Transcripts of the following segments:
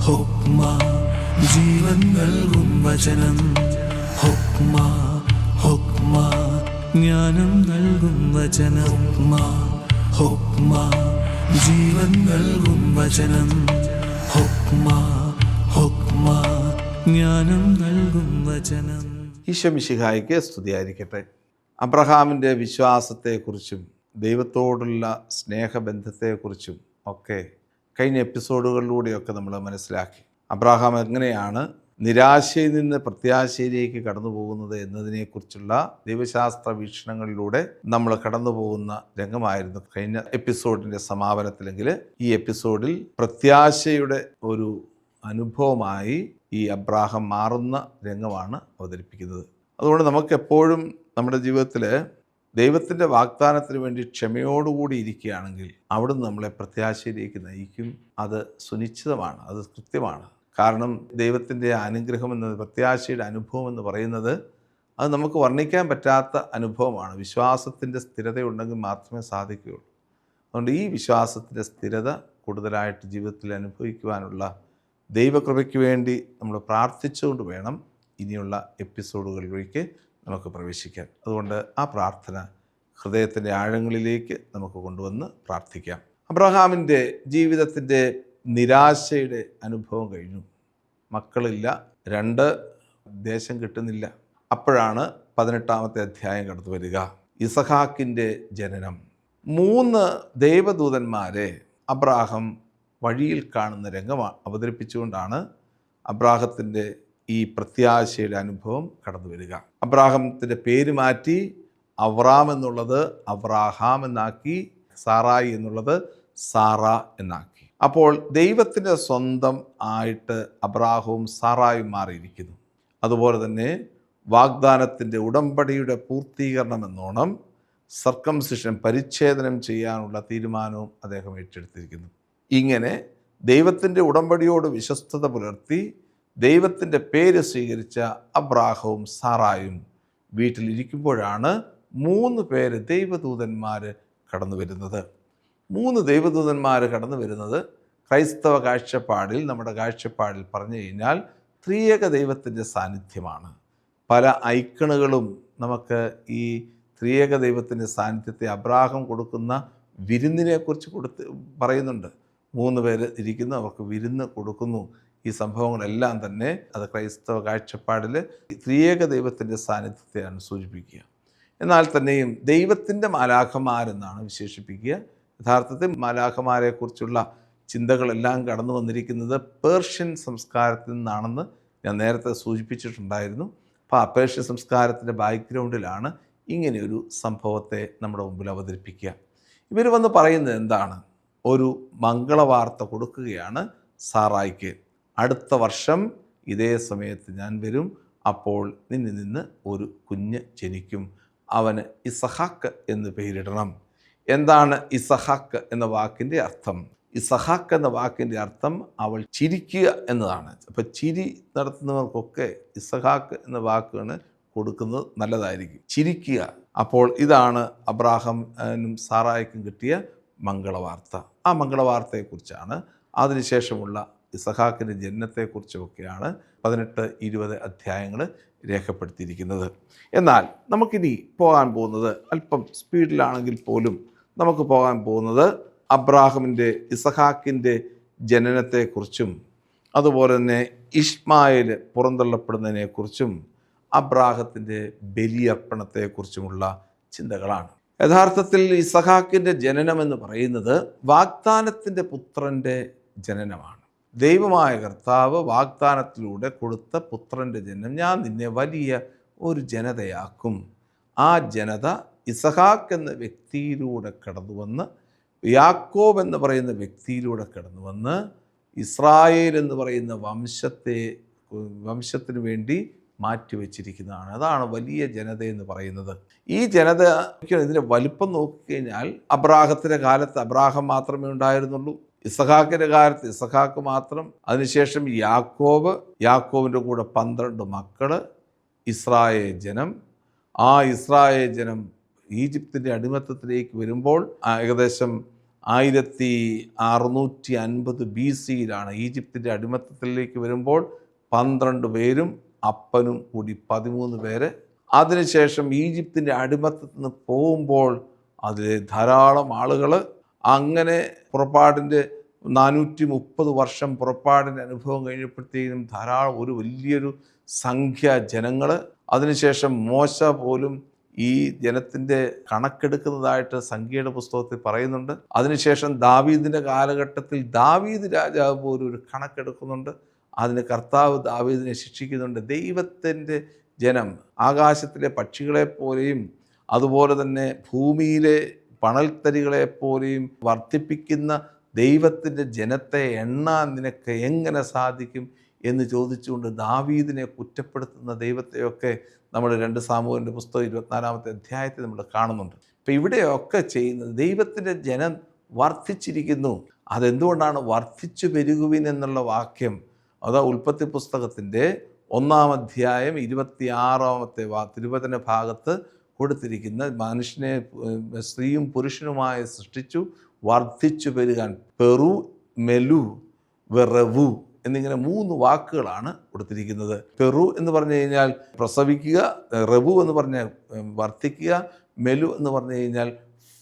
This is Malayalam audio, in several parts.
ഹൊക്മ ജീവൻ നൽകും വചനം. ഹൊക്മ ഹൊക്മ ജ്ഞാനം നൽകും വചനം. ഹൊക്മ ജീവൻ നൽകും വചനം. ഹൊക്മ ഹൊക്മ ജ്ഞാനം നൽകും വചനം. ഈശോ മിശിഹായ്ക്ക് സ്തുതിയായിരിക്കട്ടെ. അബ്രഹാമിൻ്റെ വിശ്വാസത്തെക്കുറിച്ചും ദൈവത്തോടുള്ള സ്നേഹബന്ധത്തെക്കുറിച്ചും ഒക്കെ കഴിഞ്ഞ എപ്പിസോഡുകളിലൂടെയൊക്കെ നമ്മൾ മനസ്സിലാക്കി. അബ്രഹാം എങ്ങനെയാണ് നിരാശയിൽ നിന്ന് പ്രത്യാശയിലേക്ക് കടന്നു പോകുന്നത് എന്നതിനെക്കുറിച്ചുള്ള ദൈവശാസ്ത്ര വീക്ഷണങ്ങളിലൂടെ നമ്മൾ കടന്നു പോകുന്ന രംഗമായിരുന്നു കഴിഞ്ഞ എപ്പിസോഡിൻ്റെ സമാപനത്തിലെങ്കിൽ ഈ എപ്പിസോഡിൽ പ്രത്യാശയുടെ ഒരു അനുഭവമായി ഈ അബ്രാഹാം മാറുന്ന രംഗമാണ് അവതരിപ്പിക്കുന്നത്. അതുകൊണ്ട് നമുക്കെപ്പോഴും നമ്മുടെ ജീവിതത്തിൽ ദൈവത്തിൻ്റെ വാഗ്ദാനത്തിന് വേണ്ടി ക്ഷമയോടുകൂടി ഇരിക്കുകയാണെങ്കിൽ അവിടുന്ന് നമ്മളെ പ്രത്യാശയിലേക്ക് നയിക്കും. അത് സുനിശ്ചിതമാണ്, അത് കൃത്യമാണ്. കാരണം ദൈവത്തിൻ്റെ അനുഗ്രഹം എന്നത്, പ്രത്യാശയുടെ അനുഭവം എന്ന് പറയുന്നത് അത് നമുക്ക് വർണ്ണിക്കാൻ പറ്റാത്ത അനുഭവമാണ്. വിശ്വാസത്തിൻ്റെ സ്ഥിരതയുണ്ടെങ്കിൽ മാത്രമേ സാധിക്കുകയുള്ളൂ. അതുകൊണ്ട് ഈ വിശ്വാസത്തിൻ്റെ സ്ഥിരത കൂടുതലായിട്ട് ജീവിതത്തിൽ അനുഭവിക്കുവാനുള്ള ദൈവകൃപയ്ക്ക് വേണ്ടി നമ്മൾ പ്രാർത്ഥിച്ചുകൊണ്ട് വേണം ഇനിയുള്ള എപ്പിസോഡുകളിലേക്ക് നമുക്ക് പ്രവേശിക്കാൻ. അതുകൊണ്ട് ആ പ്രാർത്ഥന ഹൃദയത്തിൻ്റെ ആഴങ്ങളിലേക്ക് നമുക്ക് കൊണ്ടുവന്ന് പ്രാർത്ഥിക്കാം. അബ്രഹാമിൻ്റെ ജീവിതത്തിൻ്റെ നിരാശയുടെ അനുഭവം കഴിഞ്ഞു. മക്കളില്ല, 2 ദേശം കിട്ടുന്നില്ല. അപ്പോഴാണ് 18-ാമത്തെ അധ്യായം കടന്നു വരിക. ഇസഹാക്കിൻ്റെ ജനനം. 3 ദൈവദൂതന്മാരെ അബ്രാഹാം വഴിയിൽ കാണുന്ന രംഗം അവതരിപ്പിച്ചുകൊണ്ടാണ് അബ്രാഹത്തിൻ്റെ ഈ പ്രത്യാശയുടെ അനുഭവം കടന്നു വരിക. അബ്രാഹത്തിൻ്റെ പേര് മാറ്റി അവറാം എന്നുള്ളത് അബ്രാഹാം എന്നാക്കി, സാറായി എന്നുള്ളത് സാറ എന്നാക്കി. അപ്പോൾ ദൈവത്തിൻ്റെ സ്വന്തം ആയിട്ട് അബ്രാഹവും സാറായും മാറിയിരിക്കുന്നു. അതുപോലെ തന്നെ വാഗ്ദാനത്തിൻ്റെ ഉടമ്പടിയുടെ പൂർത്തീകരണം എന്നോണം സർക്കംസിഷൻ, പരിച്ഛേദനം ചെയ്യാനുള്ള തീരുമാനവും അദ്ദേഹം ഏറ്റെടുത്തിരിക്കുന്നു. ഇങ്ങനെ ദൈവത്തിൻ്റെ ഉടമ്പടിയോട് വിശ്വസ്തത പുലർത്തി ദൈവത്തിൻ്റെ പേര് സ്വീകരിച്ച അബ്രാഹവും സാറായും വീട്ടിലിരിക്കുമ്പോഴാണ് 3 പേര് ദൈവദൂതന്മാർ കടന്നു വരുന്നത്. 3 ദൈവദൂതന്മാർ കടന്നു വരുന്നത് ക്രൈസ്തവ കാഴ്ചപ്പാടിൽ, നമ്മുടെ കാഴ്ചപ്പാടിൽ പറഞ്ഞു കഴിഞ്ഞാൽ ത്രിയേക ദൈവത്തിൻ്റെ സാന്നിധ്യമാണ്. പല ഐക്കണുകളും നമുക്ക് ഈ ത്രിയേക ദൈവത്തിൻ്റെ സാന്നിധ്യത്തെ അബ്രാഹം കൊടുക്കുന്ന വിരുന്നിനെക്കുറിച്ച് പറയുന്നുണ്ട്. 3 പേര് ഇരിക്കുന്നു, അവർക്ക് വിരുന്ന് കൊടുക്കുന്നു. ഈ സംഭവങ്ങളെല്ലാം തന്നെ അത് ക്രൈസ്തവ കാഴ്ചപ്പാടിൽ ത്രിയേക ദൈവത്തിൻ്റെ സാന്നിധ്യത്തെയാണ് സൂചിപ്പിക്കുക. എന്നാൽ തന്നെയും ദൈവത്തിൻ്റെ മാലാഖമാരെന്നാണ് വിശേഷിപ്പിക്കുക. യഥാർത്ഥത്തിൽ മാലാഖമാരെക്കുറിച്ചുള്ള ചിന്തകളെല്ലാം കടന്നു വന്നിരിക്കുന്നത് പേർഷ്യൻ സംസ്കാരത്തിൽ നിന്നാണെന്ന് ഞാൻ നേരത്തെ സൂചിപ്പിച്ചിട്ടുണ്ടായിരുന്നു. അപ്പോൾ ആ പേർഷ്യൻ സംസ്കാരത്തിൻ്റെ ബാക്ക്ഗ്രൗണ്ടിലാണ് ഇങ്ങനെയൊരു സംഭവത്തെ നമ്മുടെ മുമ്പിൽ അവതരിപ്പിക്കുക. ഇവർ വന്ന് പറയുന്നത് എന്താണ്? ഒരു മംഗളവാർത്ത കൊടുക്കുകയാണ് സാറായിക്ക്. അടുത്ത വർഷം ഇതേ സമയത്ത് ഞാൻ വരും, അപ്പോൾ നിന്നിൽ നിന്ന് ഒരു കുഞ്ഞ് ജനിക്കും, അവന് ഇസഹാക്ക് എന്ന് പേരിടണം. എന്താണ് ഇസഹാക്ക് എന്ന വാക്കിൻ്റെ അർത്ഥം? ഇസഹാക്ക് എന്ന വാക്കിൻ്റെ അർത്ഥം അവൾ ചിരിക്കുക എന്നതാണ്. അപ്പോൾ ചിരി നടത്തുന്നവർക്കൊക്കെ ഇസഹാക്ക് എന്ന വാക്കാണ് കൊടുക്കുന്നത്, നല്ലതായിരിക്കും, ചിരിക്കുക. അപ്പോൾ ഇതാണ് അബ്രാഹാമിനും സാറായിക്കും കിട്ടിയ മംഗളവാർത്ത. ആ മംഗളവാർത്തയെക്കുറിച്ചാണ്, അതിനുശേഷമുള്ള ഇസഹാക്കിൻ്റെ ജനനത്തെക്കുറിച്ചുമൊക്കെയാണ് 18-20 അധ്യായങ്ങൾ രേഖപ്പെടുത്തിയിരിക്കുന്നത്. എന്നാൽ നമുക്കിനി പോകാൻ പോകുന്നത്, അല്പം സ്പീഡിലാണെങ്കിൽ പോലും നമുക്ക് പോകാൻ പോകുന്നത് അബ്രാഹാമിൻ്റെ ഇസഹാക്കിൻ്റെ ജനനത്തെക്കുറിച്ചും അതുപോലെ തന്നെ ഇഷ്മായേൽ പുറന്തള്ളപ്പെടുന്നതിനെക്കുറിച്ചും അബ്രാഹത്തിൻ്റെ ബലിയർപ്പണത്തെക്കുറിച്ചുമുള്ള ചിന്തകളാണ്. യഥാർത്ഥത്തിൽ ഇസഹാക്കിൻ്റെ ജനനം എന്ന് പറയുന്നത് വാഗ്ദാനത്തിൻ്റെ പുത്രൻ്റെ ജനനമാണ്. ദൈവമായ കർത്താവ് വാഗ്ദാനത്തിലൂടെ കൊടുത്ത പുത്രൻ്റെ ജനനം. ഞാൻ നിന്നെ വലിയ ഒരു ജനതയാക്കും. ആ ജനത ഇസഹാക്ക് എന്ന വ്യക്തിയിലൂടെ കടന്നു വന്ന്, യാക്കോബ് എന്ന് പറയുന്ന വ്യക്തിയിലൂടെ കടന്നു വന്ന്, ഇസ്രായേൽ എന്ന് പറയുന്ന വംശത്തിന് വേണ്ടി മാറ്റിവെച്ചിരിക്കുന്നതാണ്. അതാണ് വലിയ ജനത എന്ന് പറയുന്നത്. ഈ ജനത, ഇതിൻ്റെ വലിപ്പം നോക്കിക്കഴിഞ്ഞാൽ അബ്രാഹത്തിൻ്റെ കാലത്ത് അബ്രാഹം മാത്രമേ ഉണ്ടായിരുന്നുള്ളൂ. ഇസഹാക്കിൻ്റെ കാലത്ത് ഇസഹാക്ക് മാത്രം. അതിനുശേഷം യാക്കോബിൻ്റെ കൂടെ 12 മക്കൾ, ഇസ്രായേൽ ജനം. ആ ഇസ്രായേൽ ജനം ഈജിപ്തിൻ്റെ അടിമത്തത്തിലേക്ക് വരുമ്പോൾ ഏകദേശം 1650 BC ഈജിപ്തിൻ്റെ അടിമത്തത്തിലേക്ക് വരുമ്പോൾ 12 പേരും അപ്പനും കൂടി 13 പേര്. അതിനുശേഷം ഈജിപ്തിൻ്റെ അടിമത്തത്തിൽ നിന്ന് പോകുമ്പോൾ അതിൽ ധാരാളം ആളുകൾ. അങ്ങനെ പുറപ്പാടിൻ്റെ 430 വർഷം പുറപ്പാടിൻ്റെ അനുഭവം കഴിഞ്ഞപ്പോഴത്തേക്കും ധാരാളം ഒരു വലിയൊരു സംഖ്യ ജനങ്ങൾ. അതിനുശേഷം മോശ പോലും ഈ ജനത്തിൻ്റെ കണക്കെടുക്കുന്നതായിട്ട് സംഖ്യയുടെ പുസ്തകത്തിൽ പറയുന്നുണ്ട്. അതിനുശേഷം ദാവീദിൻ്റെ കാലഘട്ടത്തിൽ ദാവീദ് രാജാവ് പോലും ഒരു കണക്കെടുക്കുന്നുണ്ട്. അതിന് കർത്താവ് ദാവീദിനെ ശിക്ഷിക്കുന്നുണ്ട്. ദൈവത്തിൻ്റെ ജനം ആകാശത്തിലെ പക്ഷികളെപ്പോലെയും അതുപോലെ തന്നെ ഭൂമിയിലെ പണൽത്തരികളെപ്പോലെയും വർദ്ധിപ്പിക്കുന്ന ദൈവത്തിൻ്റെ ജനത്തെ എണ്ണാൻ നിനക്ക് എങ്ങനെ സാധിക്കും എന്ന് ചോദിച്ചുകൊണ്ട് ദാവീദിനെ കുറ്റപ്പെടുത്തുന്ന ദൈവത്തെയൊക്കെ നമ്മൾ 2 സാമുവേലിൻ്റെ പുസ്തകം 24-ാമത്തെ അധ്യായത്തിൽ നമ്മൾ കാണുന്നുണ്ട്. അപ്പം ഇവിടെയൊക്കെ ചെയ്യുന്നത് ദൈവത്തിൻ്റെ ജനം വർദ്ധിച്ചിരിക്കുന്നു. അതെന്തുകൊണ്ടാണ്? വർദ്ധിച്ചു പെരുകുവിൻ എന്നുള്ള വാക്യം അതാ ഉൽപ്പത്തി പുസ്തകത്തിൻ്റെ 1-ാം അധ്യായം 26-ാമത്തെ തിരുവചന ഭാഗത്ത് കൊടുത്തിരിക്കുന്ന മനുഷ്യനെ സ്ത്രീയും പുരുഷനുമായി സൃഷ്ടിച്ചു വർദ്ധിച്ചു പെരുകാൻ. പെറു, മെലു, വെറവു എന്നിങ്ങനെ 3 വാക്കുകളാണ് കൊടുത്തിരിക്കുന്നത്. പെറു എന്ന് പറഞ്ഞു കഴിഞ്ഞാൽ പ്രസവിക്കുക, റവു എന്ന് പറഞ്ഞാൽ വർദ്ധിക്കുക, മെലു എന്ന് പറഞ്ഞു കഴിഞ്ഞാൽ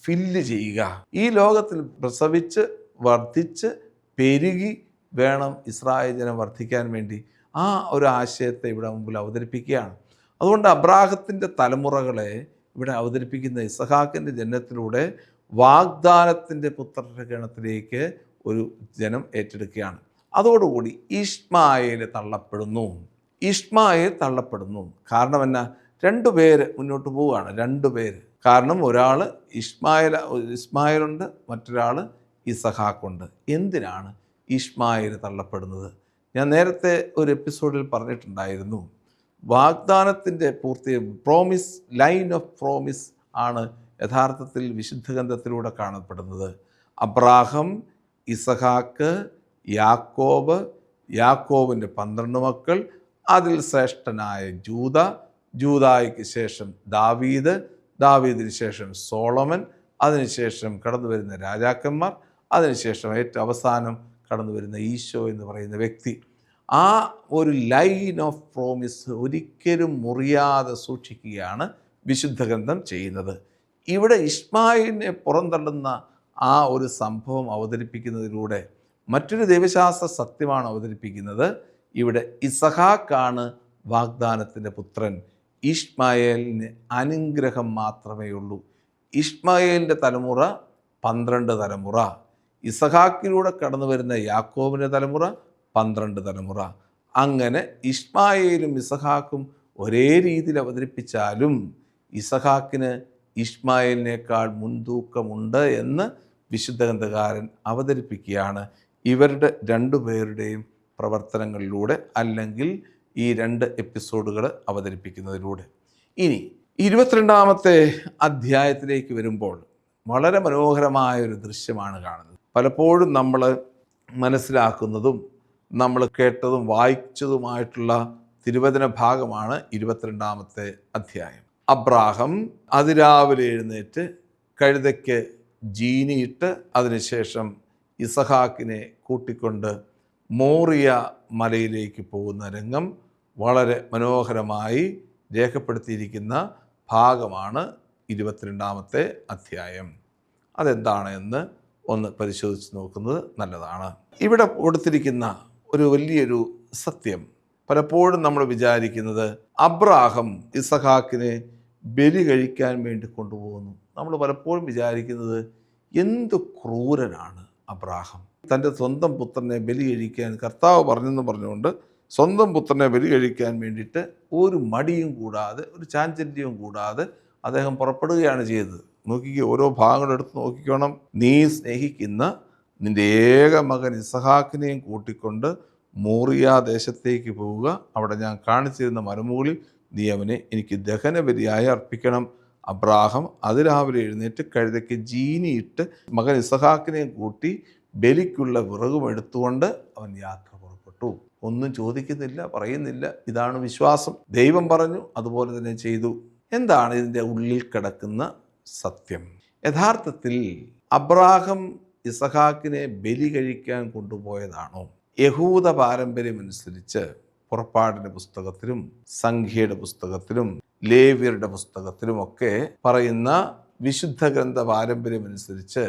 ഫില്ല് ചെയ്യുക. ഈ ലോകത്തിൽ പ്രസവിച്ച് വർദ്ധിച്ച് പെരുകി വേണം ഇസ്രായേൽ ജനം വർദ്ധിക്കാൻ വേണ്ടി. ആ ഒരു ആശയത്തെ ഇവിടെ മുമ്പിൽ അവതരിപ്പിക്കുകയാണ്. അതുകൊണ്ട് അബ്രാഹത്തിൻ്റെ തലമുറകളെ ഇവിടെ അവതരിപ്പിക്കുന്ന ഇസഹാക്കിൻ്റെ ജനനത്തിലൂടെ വാഗ്ദാനത്തിൻ്റെ പുത്രരുടെ ഗണത്തിലേക്ക് ഒരു ജനം ഏറ്റെടുക്കുകയാണ്. അതോടുകൂടി ഇശ്മായേൽ തള്ളപ്പെടുന്നു. കാരണം എന്നാ? 2 പേര് മുന്നോട്ട് പോവുകയാണ്. 2 പേര്. കാരണം ഒരാൾ ഇസ്മായേലുണ്ട്, മറ്റൊരാൾ ഇസഹാക്കുണ്ട്. എന്തിനാണ് ഇശ്മായേൽ തള്ളപ്പെടുന്നത്? ഞാൻ നേരത്തെ ഒരു എപ്പിസോഡിൽ പറഞ്ഞിട്ടുണ്ടായിരുന്നു. വാഗ്ദാനത്തിൻ്റെ പൂർത്തി, പ്രോമിസ്, ലൈൻ ഓഫ് പ്രോമിസ് ആണ് യഥാർത്ഥത്തിൽ വിശുദ്ധ ഗ്രന്ഥത്തിലൂടെ കാണപ്പെടുന്നത്. അബ്രാഹം, ഇസഹാക്ക്, യാക്കോബ്, യാക്കോബിൻ്റെ 12 മക്കൾ, അതിൽ ശ്രേഷ്ഠനായ ജൂദായ്ക്ക് ശേഷം ദാവീദ്, ദാവീദിന് ശേഷം സോളമൻ, അതിനുശേഷം കടന്നു വരുന്ന രാജാക്കന്മാർ, അതിനുശേഷം ഏറ്റവും അവസാനം കടന്നു വരുന്ന ഈശോ എന്ന് പറയുന്ന വ്യക്തി. ആ ഒരു ലൈൻ ഓഫ് പ്രോമിസ് ഒരിക്കലും മുറിയാതെ സൂക്ഷിക്കുകയാണ് വിശുദ്ധ ഗ്രന്ഥം ചെയ്യുന്നത്. ഇവിടെ ഇശ്മായേലിനെ പുറന്തള്ളുന്ന ആ ഒരു സംഭവം അവതരിപ്പിക്കുന്നതിലൂടെ മറ്റൊരു ദൈവശാസ്ത്ര സത്യമാണ് അവതരിപ്പിക്കുന്നത്. ഇവിടെ ഇസഹാക്കാണ് വാഗ്ദാനത്തിൻ്റെ പുത്രൻ. ഇശ്മായേലിന് അനുഗ്രഹം മാത്രമേ ഉള്ളൂ. ഇശ്മായേലിൻ്റെ തലമുറ 12 തലമുറ, ഇസഹാക്കിലൂടെ കടന്നു വരുന്ന യാക്കോബിൻ്റെ തലമുറ 12 തലമുറ. അങ്ങനെ ഇശ്മായേലും ഇസഹാക്കും ഒരേ രീതിയിൽ അവതരിപ്പിച്ചാലും ഇസഹാക്കിന് ഇശ്മായേലിനേക്കാൾ മുൻതൂക്കമുണ്ട് എന്ന് വിശുദ്ധ ഗ്രന്ഥകാരൻ അവതരിപ്പിക്കുകയാണ് ഇവരുടെ 2 പേരുടെയും പ്രവർത്തനങ്ങളിലൂടെ, അല്ലെങ്കിൽ ഈ 2 എപ്പിസോഡുകൾ അവതരിപ്പിക്കുന്നതിലൂടെ. ഇനി 22-ാമത്തെ അധ്യായത്തിലേക്ക് വരുമ്പോൾ വളരെ മനോഹരമായൊരു ദൃശ്യമാണ് കാണുന്നത്. പലപ്പോഴും നമ്മൾ മനസ്സിലാക്കുന്നതും നമ്മൾ കേട്ടതും വായിച്ചതുമായിട്ടുള്ള തിരുവചന ഭാഗമാണ് 22-ാമത്തെ അധ്യായം. അബ്രാഹം അതിരാവിലെ എഴുന്നേറ്റ് കഴുതയ്ക്ക് ജീനിയിട്ട് അതിനുശേഷം ഇസഹാക്കിനെ കൂട്ടിക്കൊണ്ട് മോറിയ മലയിലേക്ക് പോകുന്ന രംഗം വളരെ മനോഹരമായി രേഖപ്പെടുത്തിയിരിക്കുന്ന ഭാഗമാണ് 22-ാമത്തെ അധ്യായം. അതെന്താണ് എന്ന് ഒന്ന് പരിശോധിച്ച് നോക്കുന്നത് നല്ലതാണ്. ഇവിടെ കൊടുത്തിരിക്കുന്ന ഒരു വലിയൊരു സത്യം, പലപ്പോഴും നമ്മൾ വിചാരിക്കുന്നത് അബ്രാഹം ഇസഹാക്കിനെ ബലി കഴിക്കാൻ വേണ്ടി കൊണ്ടുപോകുന്നു. നമ്മൾ പലപ്പോഴും വിചാരിക്കുന്നത് എന്ത് ക്രൂരനാണ് അബ്രാഹം. തൻ്റെ സ്വന്തം പുത്രനെ ബലി കഴിക്കാൻ കർത്താവ് പറഞ്ഞെന്ന് പറഞ്ഞുകൊണ്ട് സ്വന്തം പുത്രനെ ബലി കഴിക്കാൻ വേണ്ടിയിട്ട് ഒരു മടിയും കൂടാതെ, ഒരു ചാഞ്ചല്യവും കൂടാതെ അദ്ദേഹം പുറപ്പെടുകയാണ് ചെയ്തത്. നോക്കിക്കേ, ഓരോ ഭാഗങ്ങളെടുത്ത് നോക്കിക്കോണം. നീ സ്നേഹിക്കുന്ന നിൻ്റെ ഏക മകൻ ഇസഹാക്കിനെയും കൂട്ടിക്കൊണ്ട് മോറിയ ദേശത്തേക്ക് പോവുക. അവിടെ ഞാൻ കാണിച്ചിരുന്ന മരമുകളിൽ നീ അവനെ എനിക്ക് ദഹനബലിയായി അർപ്പിക്കണം. അബ്രാഹം അതിരാവിലെ എഴുന്നേറ്റ് കഴുതയ്ക്ക് ജീനിയിട്ട് മകൻ ഇസഹാക്കിനെയും കൂട്ടി ബലിക്കുള്ള വിറകും എടുത്തുകൊണ്ട് അവൻ യാത്ര പുറപ്പെട്ടു. ഒന്നും ചോദിക്കുന്നില്ല, പറയുന്നില്ല. ഇതാണ് വിശ്വാസം. ദൈവം പറഞ്ഞു, അതുപോലെ തന്നെ ചെയ്തു. എന്താണ് ഇതിൻ്റെ ഉള്ളിൽ കിടക്കുന്ന സത്യം? യഥാർത്ഥത്തിൽ അബ്രാഹം ഇസഹാക്കിനെ ബലി കഴിക്കാൻ കൊണ്ടുപോയതാണോ? യഹൂദ പാരമ്പര്യമനുസരിച്ച് പുറപ്പാടിൻ്റെ പുസ്തകത്തിലും സംഖ്യയുടെ പുസ്തകത്തിലും ലേവ്യരുടെ പുസ്തകത്തിലുമൊക്കെ പറയുന്ന വിശുദ്ധ ഗ്രന്ഥ പാരമ്പര്യമനുസരിച്ച്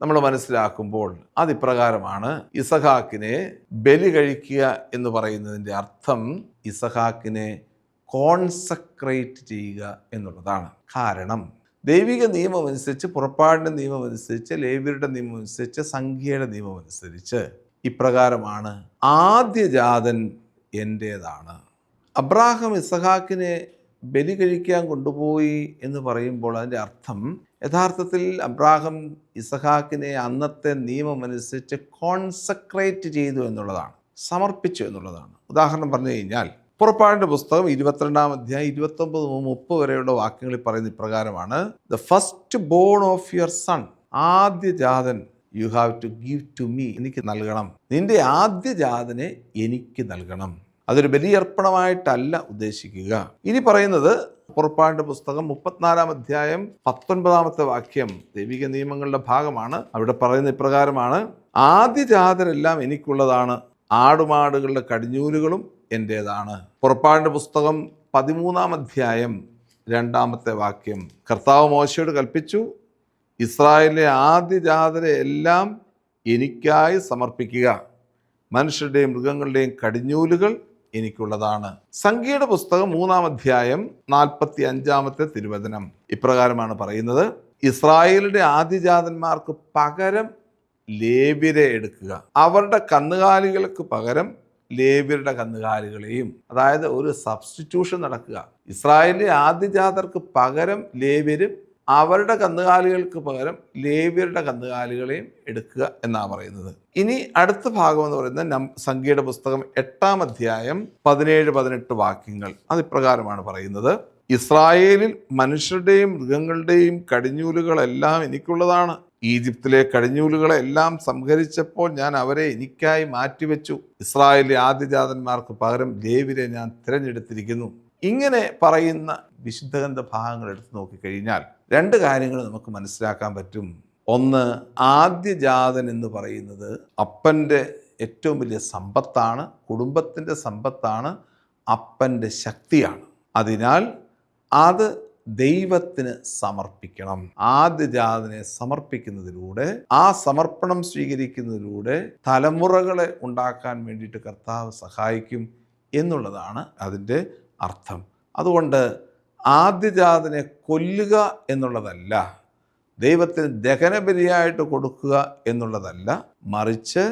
നമ്മൾ മനസ്സിലാക്കുമ്പോൾ അതിപ്രകാരമാണ്. ഇസഹാക്കിനെ ബലി കഴിക്കുക എന്ന് പറയുന്നതിൻ്റെ അർത്ഥം ഇസഹാക്കിനെ കോൺസക്രേറ്റ് ചെയ്യുക എന്നുള്ളതാണ്. കാരണം ദൈവിക നിയമം അനുസരിച്ച്, പുറപ്പാടിൻ്റെ നിയമം അനുസരിച്ച്, ലേവ്യരുടെ നിയമം അനുസരിച്ച്, സംഖ്യയുടെ നിയമം അനുസരിച്ച് ഇപ്രകാരമാണ്: ആദ്യജാതൻ എൻ്റേതാണ്. അബ്രാഹാം ഇസഹാക്കിനെ ബലി കഴിക്കാൻ കൊണ്ടുപോയി എന്ന് പറയുമ്പോൾ അതിൻ്റെ അർത്ഥം യഥാർത്ഥത്തിൽ അബ്രാഹാം ഇസഹാക്കിനെ അന്നത്തെ നിയമം അനുസരിച്ച് കോൺസക്രേറ്റ് ചെയ്തു എന്നുള്ളതാണ്, സമർപ്പിച്ചു എന്നുള്ളതാണ്. ഉദാഹരണം പറഞ്ഞു കഴിഞ്ഞാൽ പുറപ്പാടിൻ്റെ പുസ്തകം 22-ാം അധ്യായം 29-30 വരെയുള്ള വാക്യങ്ങളിൽ പറയുന്ന ഇപ്രകാരമാണ്: the first born of your son, ആദ്യജാതൻ you have to give to me, എനിക്ക് നൽകണം. നിന്റെ ആദ്യജാതനെ എനിക്ക് നൽകണം. അതൊരു ബലിയർപ്പണമായിട്ടല്ല ഉദ്ദേശിക്കുക. ഇനി പറയുന്നത് പുറപ്പാടിൻ്റെ പുസ്തകം 34-ാം അധ്യായം 19-ാമത്തെ വാക്യം ദൈവിക നിയമങ്ങളുടെ ഭാഗമാണ്. അവിടെ പറയുന്ന ഇപ്രകാരമാണ്: ആദ്യജാതരെല്ലാം എനിക്കുള്ളതാണ്, ആടുമാടുകളുടെ കടിഞ്ഞൂലുകളും എൻ്റേതാണ്. പുറപ്പാടിൻ്റെ പുസ്തകം 13-ാം അധ്യായം 2-ാമത്തെ വാക്യം, കർത്താവ് മോശയോട് കൽപ്പിച്ചു, ഇസ്രായേലിലെ ആദ്യജാതരെ എല്ലാം എനിക്കായി സമർപ്പിക്കുക, മനുഷ്യരുടെയും മൃഗങ്ങളുടെയും കടിഞ്ഞൂലുകൾ എനിക്കുള്ളതാണ്. സംഖ്യയുടെ പുസ്തകം 3-ാം അധ്യായം 45-ാമത്തെ തിരുവചനം ഇപ്രകാരമാണ് പറയുന്നത്: ഇസ്രായേലിന്റെ ആദ്യജാതന്മാർക്ക് പകരം ലേവ്യരെ എടുക്കുക, അവരുടെ കന്നുകാലികൾക്ക് പകരം ലേവ്യരുടെ കന്നുകാലികളെയും. അതായത് ഒരു സബ്സ്റ്റിറ്റ്യൂഷൻ നടക്കുക. ഇസ്രായേലിലെ ആദ്യജാതർക്ക് പകരം ലേവ്യരും അവരുടെ കന്നുകാലികൾക്ക് പകരം ലേവ്യരുടെ കന്നുകാലികളെയും എടുക്കുക എന്നാണ് പറയുന്നത്. ഇനി അടുത്ത ഭാഗം എന്ന് പറയുന്നത് സംഖ്യയുടെ പുസ്തകം 8-ാം അധ്യായം 17-18 വാക്യങ്ങൾ. അതിപ്രകാരമാണ് പറയുന്നത്: ഇസ്രായേലിൽ മനുഷ്യരുടെയും മൃഗങ്ങളുടെയും കടിഞ്ഞൂലുകളെല്ലാം എനിക്കുള്ളതാണ്. ഈജിപ്തിലെ കടിഞ്ഞൂലുകളെല്ലാം സംഹരിച്ചപ്പോൾ ഞാൻ അവരെ എനിക്കായി മാറ്റിവെച്ചു. ഇസ്രായേലിലെ ആദ്യജാതന്മാർക്ക് പകരം ലേവ്യരെ ഞാൻ തിരഞ്ഞെടുത്തിരിക്കുന്നു. ഇങ്ങനെ പറയുന്ന വിശുദ്ധഗ്രന്ഥ ഭാഗങ്ങൾ എടുത്തു നോക്കിക്കഴിഞ്ഞാൽ 2 കാര്യങ്ങൾ നമുക്ക് മനസ്സിലാക്കാൻ പറ്റും. ഒന്ന്, ആദ്യജാതൻ എന്ന് പറയുന്നത് അപ്പൻ്റെ ഏറ്റവും വലിയ സമ്പത്താണ്, കുടുംബത്തിൻ്റെ സമ്പത്താണ്, അപ്പൻ്റെ ശക്തിയാണ്. അതിനാൽ അത് ദൈവത്തിന് സമർപ്പിക്കണം. ആദ്യജാതനെ സമർപ്പിക്കുന്നതിലൂടെ, ആ സമർപ്പണം സ്വീകരിക്കുന്നതിലൂടെ തലമുറകളെ ഉണ്ടാക്കാൻ വേണ്ടിയിട്ട് കർത്താവ് സഹായിക്കും എന്നുള്ളതാണ് അതിൻ്റെ അർത്ഥം. അതുകൊണ്ട് ആദ്യജാതനെ കൊല്ലുക എന്നുള്ളതല്ല, ദൈവത്തിന് ദഹനബലിയായിട്ട് കൊടുക്കുക എന്നുള്ളതല്ല, മറിച്ച്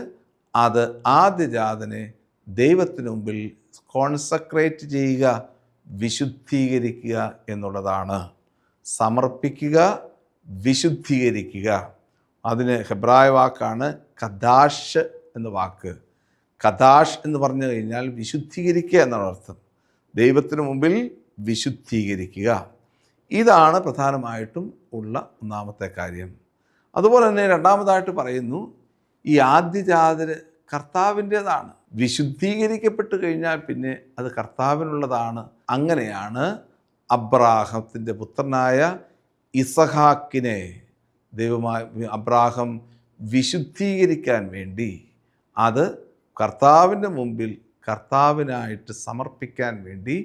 അത് ആദ്യജാതനെ ദൈവത്തിന് മുമ്പിൽ കോൺസക്രേറ്റ് ചെയ്യുക, വിശുദ്ധീകരിക്കുക എന്നുള്ളതാണ്. സമർപ്പിക്കുക, വിശുദ്ധീകരിക്കുക. അതിന് ഹെബ്രായ വാക്കാണ് കദാഷ് എന്ന വാക്ക്. കദാഷ് എന്ന് പറഞ്ഞു കഴിഞ്ഞാൽ വിശുദ്ധീകരിക്കുക എന്നാണ് അർത്ഥം. ദൈവത്തിന് മുമ്പിൽ വിശുദ്ധീകരിക്കുക. ഇതാണ് പ്രധാനമായിട്ടും ഉള്ള ഒന്നാമത്തെ കാര്യം. അതുപോലെ തന്നെ രണ്ടാമതായിട്ട് പറയുന്നു, ഈ ആദ്യജാതര് കർത്താവിൻ്റേതാണ്. വിശുദ്ധീകരിക്കപ്പെട്ട് കഴിഞ്ഞാൽ പിന്നെ അത് കർത്താവിനുള്ളതാണ്. അങ്ങനെയാണ് അബ്രാഹത്തിൻ്റെ പുത്രനായ ഇസഹാക്കിനെ അബ്രാഹം വിശുദ്ധീകരിക്കാൻ വേണ്ടി അത് കർത്താവിൻ്റെ മുമ്പിൽ കർത്താവിനായിട്ട് സമർപ്പിക്കാൻ വേണ്ടി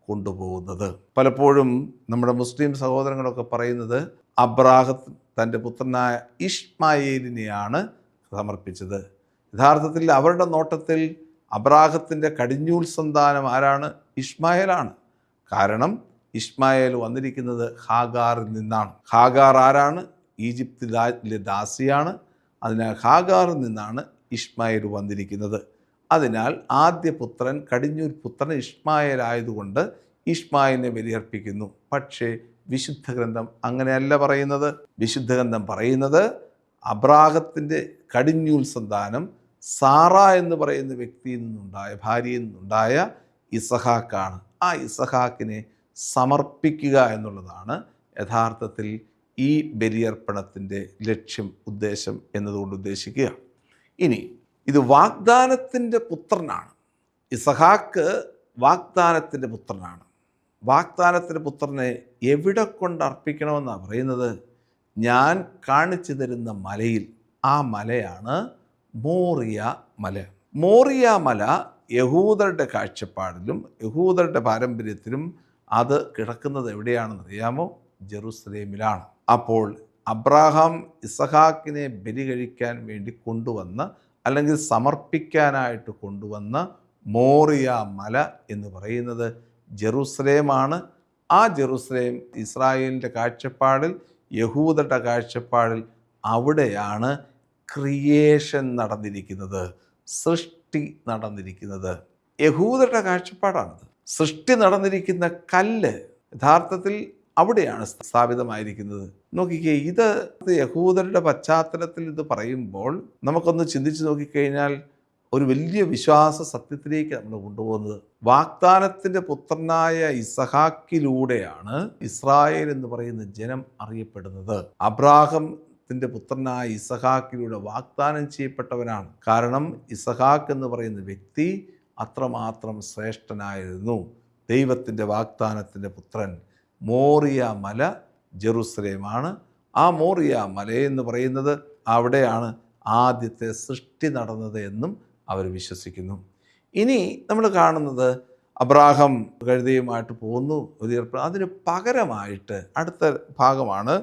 കൊണ്ടുപോകുന്നത്. പലപ്പോഴും നമ്മുടെ മുസ്ലിം സഹോദരങ്ങളൊക്കെ പറയുന്നത് അബ്രാഹം തൻ്റെ പുത്രനായ ഇഷ്മായേലിനെയാണ് സമർപ്പിച്ചത്. യഥാർത്ഥത്തിൽ അവരുടെ നോട്ടത്തിൽ അബ്രാഹത്തിൻ്റെ കടിഞ്ഞൂൽ സന്താനം ആരാണ്? ഇഷ്മായേലാണ്. കാരണം ഇഷ്മായേൽ വന്നിരിക്കുന്നത് ഹാഗാറിൽ നിന്നാണ്. ഹാഗാർ ആരാണ്? ഈജിപ്തിലെ ദാസിയാണ്. അതിനാൽ ഹാഗാറിൽ നിന്നാണ് ഇഷ്മായേൽ വന്നിരിക്കുന്നത്. അതിനാൽ ആദ്യ പുത്രൻ, കടിഞ്ഞൂൽ പുത്രൻ ഇഷ്മായേൽ ആയതുകൊണ്ട് ഇഷ്മായേലിനെ ബലിയർപ്പിക്കുന്നു. പക്ഷേ വിശുദ്ധ ഗ്രന്ഥം അങ്ങനെയല്ല പറയുന്നത്. വിശുദ്ധ ഗ്രന്ഥം പറയുന്നത് അബ്രാഹത്തിൻ്റെ കടിഞ്ഞൂൽ സന്താനം സാറ എന്ന് പറയുന്ന വ്യക്തിയിൽ നിന്നുണ്ടായ, ഭാര്യയിൽ നിന്നുണ്ടായ ഇസഹാക്കാണ്. ആ ഇസഹാക്കിനെ സമർപ്പിക്കുക എന്നുള്ളതാണ് യഥാർത്ഥത്തിൽ ഈ ബലിയർപ്പണത്തിൻ്റെ ലക്ഷ്യം, ഉദ്ദേശം എന്നതുകൊണ്ട് ഉദ്ദേശിക്കുക. ഇനി ഇത് വാഗ്ദാനത്തിൻ്റെ പുത്രനാണ്. ഇസഹാക്ക് വാഗ്ദാനത്തിൻ്റെ പുത്രനാണ്. വാഗ്ദാനത്തിൻ്റെ പുത്രനെ എവിടെ കൊണ്ട് അർപ്പിക്കണമെന്നാണ് പറയുന്നത്? ഞാൻ കാണിച്ചു തരുന്ന മലയിൽ ആ മലയാണ് മോറിയ മല. മോറിയ മല യഹൂദരുടെ കാഴ്ചപ്പാടിലും യഹൂദരുടെ പാരമ്പര്യത്തിലും അത് കിടക്കുന്നത് എവിടെയാണെന്ന് അറിയാമോ? ജെറുസലേമിലാണ്. അപ്പോൾ അബ്രാഹാം ഇസഹാക്കിനെ ബലി കഴിക്കാൻ വേണ്ടി കൊണ്ടുവന്ന, അല്ലെങ്കിൽ സമർപ്പിക്കാനായിട്ട് കൊണ്ടുവന്ന മോറിയ മല എന്ന് പറയുന്നത് ജെറുസലേമാണ്. ആ ജെറുസലേം ഇസ്രായേലിൻ്റെ കാഴ്ചപ്പാടിൽ, യഹൂദരുടെ കാഴ്ചപ്പാടിൽ അവിടെയാണ് ക്രിയേഷൻ നടന്നിരിക്കുന്നത്, സൃഷ്ടി നടന്നിരിക്കുന്നത്. യഹൂദരുടെ കാഴ്ചപ്പാടാണത്. സൃഷ്ടി നടന്നിരിക്കുന്ന കല്ല് യഥാർത്ഥത്തിൽ അവിടെയാണ് സ്ഥാപിതമായിരിക്കുന്നത്. നോക്കിക്കേ, ഇത് യഹൂദരുടെ പശ്ചാത്തലത്തിൽ ഇത് പറയുമ്പോൾ നമുക്കൊന്ന് ചിന്തിച്ച് നോക്കിക്കഴിഞ്ഞാൽ ഒരു വലിയ വിശ്വാസ സത്യത്തിലേക്ക് നമ്മൾ കൊണ്ടുപോകുന്നത്. വാഗ്ദാനത്തിൻ്റെ പുത്രനായ ഇസഹാക്കിലൂടെയാണ് ഇസ്രായേൽ എന്ന് പറയുന്ന ജനം അറിയപ്പെടുന്നത്. അബ്രാഹത്തിന്റെ പുത്രനായ ഇസഹാക്കിലൂടെ വാഗ്ദാനം ചെയ്യപ്പെട്ടവനാണ്. കാരണം ഇസഹാക്ക് എന്ന് പറയുന്ന വ്യക്തി അത്രമാത്രം ശ്രേഷ്ഠനായിരുന്നു. ദൈവത്തിൻ്റെ വാഗ്ദാനത്തിൻ്റെ പുത്രൻ. മോറിയ മല ജെറുസലേമാണ്. ആ മോറിയ മലയെന്ന് പറയുന്നത് അവിടെയാണ് ആദ്യത്തെ സൃഷ്ടി നടന്നത് എന്നും അവർ വിശ്വസിക്കുന്നു. ഇനി നമ്മൾ കാണുന്നത് അബ്രാഹാം കഴുതയുമായിട്ട് പോകുന്നു, അതിന് പകരമായിട്ട് അടുത്ത ഭാഗമാണ്.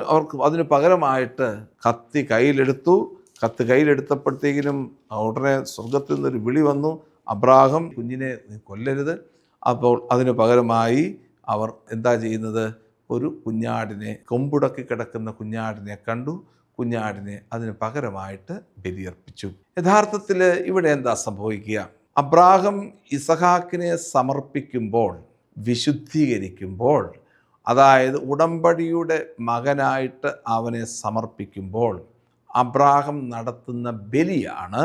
അവർക്ക് അതിന് പകരമായിട്ട് കത്തി കയ്യിലെടുത്തു. കത്തി കയ്യിലെടുത്തപ്പോഴത്തേക്കിനും ഉടനെ സ്വർഗത്തിൽ നിന്നൊരു വിളി വന്നു, അബ്രാഹാം കുഞ്ഞിനെ കൊല്ലരുത്. അപ്പോൾ അതിന് പകരമായി അവർ എന്താ ചെയ്യുന്നത്? ഒരു കുഞ്ഞാടിനെ, കൊമ്പുടക്കി കിടക്കുന്ന കുഞ്ഞാടിനെ കണ്ടു. കുഞ്ഞാടിനെ അതിന് പകരമായിട്ട് ബലിയർപ്പിച്ചു. യഥാർത്ഥത്തിൽ ഇവിടെ എന്താ സംഭവിക്കുക? അബ്രാഹാം ഇസഹാക്കിനെ സമർപ്പിക്കുമ്പോൾ, വിശുദ്ധീകരിക്കുമ്പോൾ, അതായത് ഉടമ്പടിയുടെ മകനായിട്ട് അവനെ സമർപ്പിക്കുമ്പോൾ അബ്രാഹാം നടത്തുന്ന ബലിയാണ്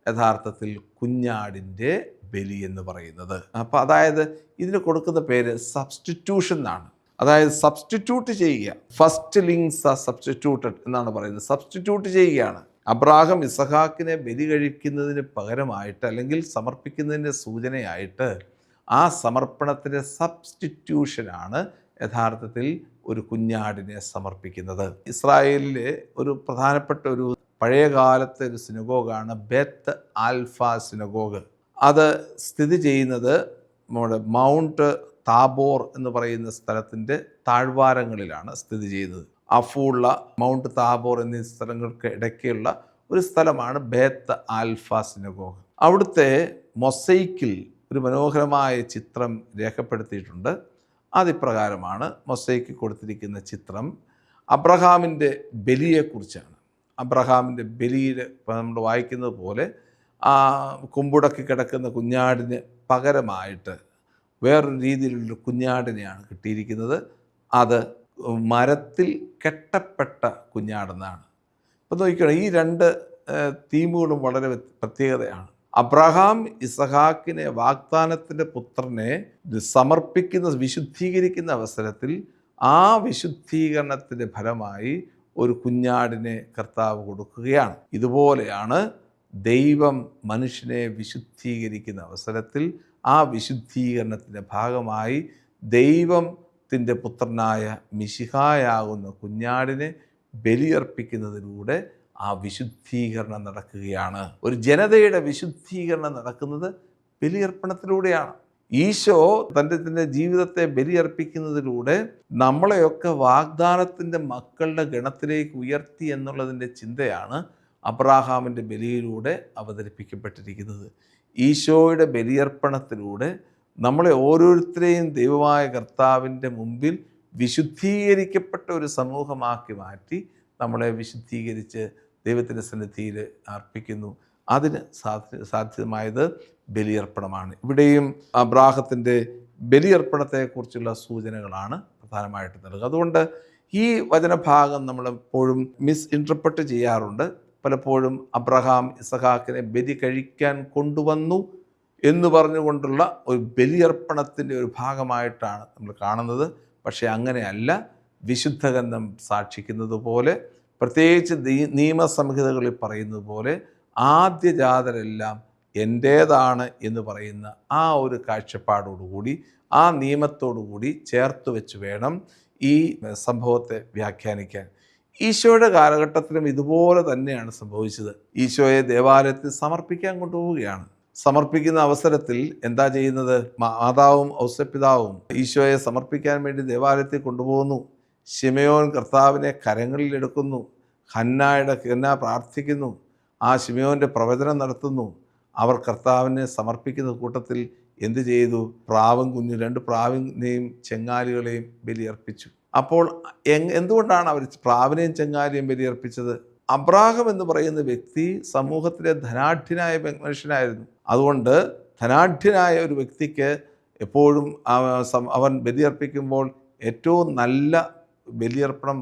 യഥാർത്ഥത്തിൽ കുഞ്ഞാടിൻ്റെ ബലി എന്ന് പറയുന്നത്. അപ്പോൾ അതായത് ഇതിന് കൊടുക്കുന്ന പേര് സബ്സ്റ്റിറ്റ്യൂഷൻ എന്നാണ്. അതായത് സബ്സ്റ്റിറ്റ്യൂട്ട് ചെയ്യുക. ഫസ്റ്റ് ലിങ്സ് ആർ സബ്സ്റ്റിറ്റ്യൂട്ടഡ് എന്നാണ് പറയുന്നത്. സബ്സ്റ്റിറ്റ്യൂട്ട് ചെയ്യുകയാണ്. അബ്രാഹാം ഇസഹാക്കിനെ ബലി കഴിക്കുന്നതിന് പകരമായിട്ട്, അല്ലെങ്കിൽ സമർപ്പിക്കുന്നതിൻ്റെ സൂചനയായിട്ട്, ആ സമർപ്പണത്തിൻ്റെ സബ്സ്റ്റിറ്റ്യൂഷനാണ് യഥാർത്ഥത്തിൽ ഒരു കുഞ്ഞാടിനെ സമർപ്പിക്കുന്നത്. ഇസ്രായേലിലെ ഒരു പ്രധാനപ്പെട്ട ഒരു പഴയ കാലത്തെ ഒരു സിനഗോഗാണ് ബെത്ത് ആൽഫ സിനഗോഗ്. അത് സ്ഥിതി ചെയ്യുന്നത് നമ്മുടെ മൗണ്ട് താബോർ എന്ന് പറയുന്ന സ്ഥലത്തിൻ്റെ താഴ്വാരങ്ങളിലാണ് സ്ഥിതി ചെയ്യുന്നത്. അഫൂള്ള, മൗണ്ട് താബോർ എന്നീ സ്ഥലങ്ങൾക്ക് ഇടയ്ക്കുള്ള ഒരു സ്ഥലമാണ് ബേത്ത് ആൽഫ സിനഗോഗ്. അവിടുത്തെ മൊസൈക്കിൽ ഒരു മനോഹരമായ ചിത്രം രേഖപ്പെടുത്തിയിട്ടുണ്ട്. അതിപ്രകാരമാണ് മൊസൈക്കിൽ കൊടുത്തിരിക്കുന്ന ചിത്രം. അബ്രഹാമിൻ്റെ ബലിയെക്കുറിച്ചാണ്. അബ്രഹാമിൻ്റെ ബലിയിൽ നമ്മൾ വായിക്കുന്നത് പോലെ ആ കൊമ്പുടക്കി കിടക്കുന്ന കുഞ്ഞാടിന് പകരമായിട്ട് വേറൊരു രീതിയിലുള്ള കുഞ്ഞാടിനെയാണ് കിട്ടിയിരിക്കുന്നത്. അത് മരത്തിൽ കെട്ടപ്പെട്ട കുഞ്ഞാടെന്നാണ്. അപ്പോൾ നോക്കിക്കണം, ഈ രണ്ട് തീമുകളും വളരെ പ്രത്യേകതയാണ്. അബ്രഹാം ഇസഹാക്കിനെ, വാഗ്ദാനത്തിൻ്റെ പുത്രനെ സമർപ്പിക്കുന്ന, വിശുദ്ധീകരിക്കുന്ന അവസരത്തിൽ ആ വിശുദ്ധീകരണത്തിൻ്റെ ഫലമായി ഒരു കുഞ്ഞാടിനെ കർത്താവ് കൊടുക്കുകയാണ്. ഇതുപോലെയാണ് ദൈവം മനുഷ്യനെ വിശുദ്ധീകരിക്കുന്ന അവസരത്തിൽ ആ വിശുദ്ധീകരണത്തിൻ്റെ ഭാഗമായി ദൈവത്തിൻ്റെ പുത്രനായ മിശിഹായാകുന്ന കുഞ്ഞാടിനെ ബലിയർപ്പിക്കുന്നതിലൂടെ ആ വിശുദ്ധീകരണം നടക്കുകയാണ്. ഒരു ജനതയുടെ വിശുദ്ധീകരണം നടക്കുന്നത് ബലിയർപ്പണത്തിലൂടെയാണ്. ഈശോ തൻ്റെ ജീവിതത്തെ ബലിയർപ്പിക്കുന്നതിലൂടെ നമ്മളെയൊക്കെ വാഗ്ദാനത്തിൻ്റെ മക്കളുടെ ഗണത്തിലേക്ക് ഉയർത്തി എന്നുള്ളതിൻ്റെ ചിന്തയാണ് അബ്രാഹാമിൻ്റെ ബലിയിലൂടെ അവതരിപ്പിക്കപ്പെട്ടിരിക്കുന്നത്. ഈശോയുടെ ബലിയർപ്പണത്തിലൂടെ നമ്മളെ ഓരോരുത്തരെയും ദൈവമായ കർത്താവിൻ്റെ മുമ്പിൽ വിശുദ്ധീകരിക്കപ്പെട്ട ഒരു സമൂഹമാക്കി മാറ്റി നമ്മളെ വിശുദ്ധീകരിച്ച് ദൈവത്തിൻ്റെ സന്നിധിയിൽ അർപ്പിക്കുന്നു. അതിന് സാധ്യമായത് ബലിയർപ്പണമാണ്. ഇവിടെയും അബ്രാഹത്തിൻ്റെ ബലിയർപ്പണത്തെക്കുറിച്ചുള്ള സൂചനകളാണ് പ്രധാനമായിട്ട് നൽകുക. അതുകൊണ്ട് ഈ വചനഭാഗം നമ്മളെപ്പോഴും ഇൻറ്റർപ്രറ്റ് ചെയ്യാറുണ്ട്. പലപ്പോഴും അബ്രഹാം ഇസഹാക്കിനെ ബലി കഴിക്കാൻ കൊണ്ടുവന്നു എന്ന് പറഞ്ഞുകൊണ്ടുള്ള ഒരു ബലിയർപ്പണത്തിൻ്റെ ഒരു ഭാഗമായിട്ടാണ് നമ്മൾ കാണുന്നത്. പക്ഷേ അങ്ങനെയല്ല. വിശുദ്ധ ഗ്രന്ഥം സാക്ഷിക്കുന്നത് പോലെ, പ്രത്യേകിച്ച് നിയമസംഹിതകളിൽ പറയുന്നത് പോലെ, ആദ്യജാതരെല്ലാം എൻ്റേതാണ് എന്ന് പറയുന്ന ആ ഒരു കാഴ്ചപ്പാടോടുകൂടി, ആ നിയമത്തോടുകൂടി ചേർത്ത് വെച്ച് വേണം ഈ സംഭവത്തെ വ്യാഖ്യാനിക്കാൻ. ഈശോയുടെ കാലഘട്ടത്തിലും ഇതുപോലെ തന്നെയാണ് സംഭവിച്ചത്. ഈശോയെ ദേവാലയത്തിൽ സമർപ്പിക്കാൻ കൊണ്ടുപോവുകയാണ്. സമർപ്പിക്കുന്ന അവസരത്തിൽ എന്താ ചെയ്യുന്നത്? മാതാവും ഔസപിതാവും ഈശോയെ സമർപ്പിക്കാൻ വേണ്ടി ദേവാലയത്തിൽ കൊണ്ടുപോകുന്നു. ശിമയോൻ കർത്താവിനെ കരങ്ങളിലെടുക്കുന്നു. ഹന്ന പ്രാർത്ഥിക്കുന്നു. ആ ശിമയോൻ്റെ പ്രവചനം നടത്തുന്നു. അവർ കർത്താവിനെ സമർപ്പിക്കുന്ന കൂട്ടത്തിൽ എന്ത് ചെയ്തു? പ്രാവും കുഞ്ഞു 2 പ്രാവിനെയും ചെങ്ങാലികളെയും ബലിയർപ്പിച്ചു. അപ്പോൾ എന്തുകൊണ്ടാണ് അവർ പ്രാവിനെയും ചെങ്ങാലിയും ബലിയർപ്പിച്ചത്? അബ്രാഹാം എന്ന് പറയുന്ന വ്യക്തി സമൂഹത്തിലെ ധനാഢ്യനായ മനുഷ്യനായിരുന്നു. അതുകൊണ്ട് ധനാഢ്യനായ ഒരു വ്യക്തിക്ക് എപ്പോഴും അവൻ ബലിയർപ്പിക്കുമ്പോൾ ഏറ്റവും നല്ല ബലിയർപ്പണം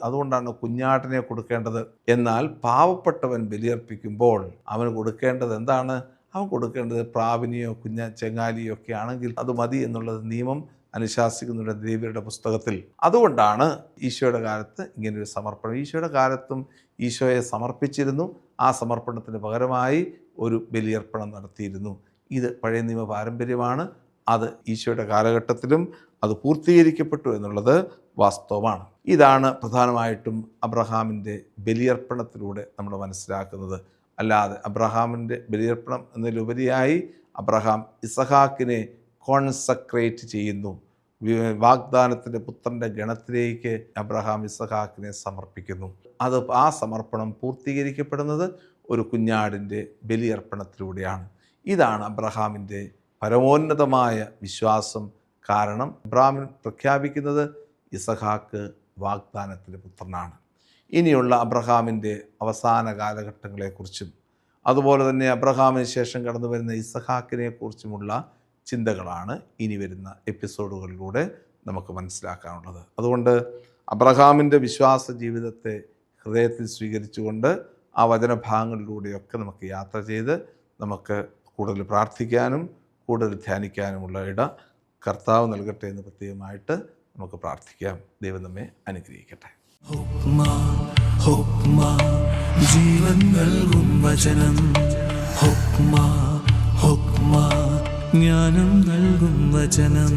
അതുകൊണ്ടാണ് കുഞ്ഞാട്ടിനെ കൊടുക്കേണ്ടത്. എന്നാൽ പാവപ്പെട്ടവൻ ബലിയർപ്പിക്കുമ്പോൾ അവന് കൊടുക്കേണ്ടത് എന്താണ്? അവൻ കൊടുക്കേണ്ടത് പ്രാവിനെയോ ചെങ്ങാലിയോ ഒക്കെ ആണെങ്കിൽ അത് മതി എന്നുള്ളത് നിയമം അനുശാസിക്കുന്നുണ്ട് ദേവിയുടെ പുസ്തകത്തിൽ. അതുകൊണ്ടാണ് ഈശോയുടെ കാലത്ത് ഇങ്ങനൊരു സമർപ്പണം. ഈശോയുടെ കാലത്തും ഈശോയെ സമർപ്പിച്ചിരുന്നു. ആ സമർപ്പണത്തിന് പകരമായി ഒരു ബലിയർപ്പണം നടത്തിയിരുന്നു. ഇത് പഴയ നിയമ പാരമ്പര്യമാണ്. അത് ഈശോയുടെ കാലഘട്ടത്തിലും അത് പൂർത്തീകരിക്കപ്പെട്ടു എന്നുള്ളത് വാസ്തവമാണ്. ഇതാണ് പ്രധാനമായിട്ടും അബ്രഹാമിൻ്റെ ബലിയർപ്പണത്തിലൂടെ നമ്മൾ മനസ്സിലാക്കുന്നത്. അല്ലാതെ അബ്രഹാമിൻ്റെ ബലിയർപ്പണം എന്നതിലുപരിയായി അബ്രഹാം ഇസഹാക്കിനെ കോൺസക്രേറ്റ് ചെയ്യുന്നു. വാഗ്ദാനത്തിൻ്റെ പുത്രൻ്റെ ഗണത്തിലേക്ക് അബ്രഹാം ഇസഹാക്കിനെ സമർപ്പിക്കുന്നു. ആ സമർപ്പണം പൂർത്തീകരിക്കപ്പെടുന്നത് ഒരു കുഞ്ഞാടിൻ്റെ ബലിയർപ്പണത്തിലൂടെയാണ്. ഇതാണ് അബ്രഹാമിൻ്റെ പരമോന്നതമായ വിശ്വാസം. കാരണം അബ്രഹാം പ്രഖ്യാപിക്കുന്നത് ഇസഹാക്ക് വാഗ്ദാനത്തിൻ്റെ പുത്രനാണ്. ഇനിയുള്ള അബ്രഹാമിൻ്റെ അവസാന കാലഘട്ടങ്ങളെക്കുറിച്ചും അതുപോലെ തന്നെ അബ്രഹാമിന് ശേഷം കടന്നു വരുന്ന ഇസഹാക്കിനെ കുറിച്ചുമുള്ള ചിന്തകളാണ് ഇനി വരുന്ന എപ്പിസോഡുകളിലൂടെ നമുക്ക് മനസ്സിലാക്കാനുള്ളത്. അതുകൊണ്ട് അബ്രഹാമിൻ്റെ വിശ്വാസ ജീവിതത്തെ ഹൃദയത്തിൽ സ്വീകരിച്ചുകൊണ്ട് ആ വചനഭാഗങ്ങളിലൂടെയൊക്കെ നമുക്ക് യാത്ര ചെയ്ത് നമുക്ക് കൂടുതൽ പ്രാർത്ഥിക്കാനും കൂടുതൽ ധ്യാനിക്കാനുമുള്ള ഇട കർത്താവ് നൽകട്ടെ എന്ന് പ്രത്യേകമായിട്ട് നമുക്ക് പ്രാർത്ഥിക്കാം. ദൈവം നമ്മെ അനുഗ്രഹിക്കട്ടെ. ജീവൻ നൽകും വചനം. ജ്ഞാനം നൽകും വചനം.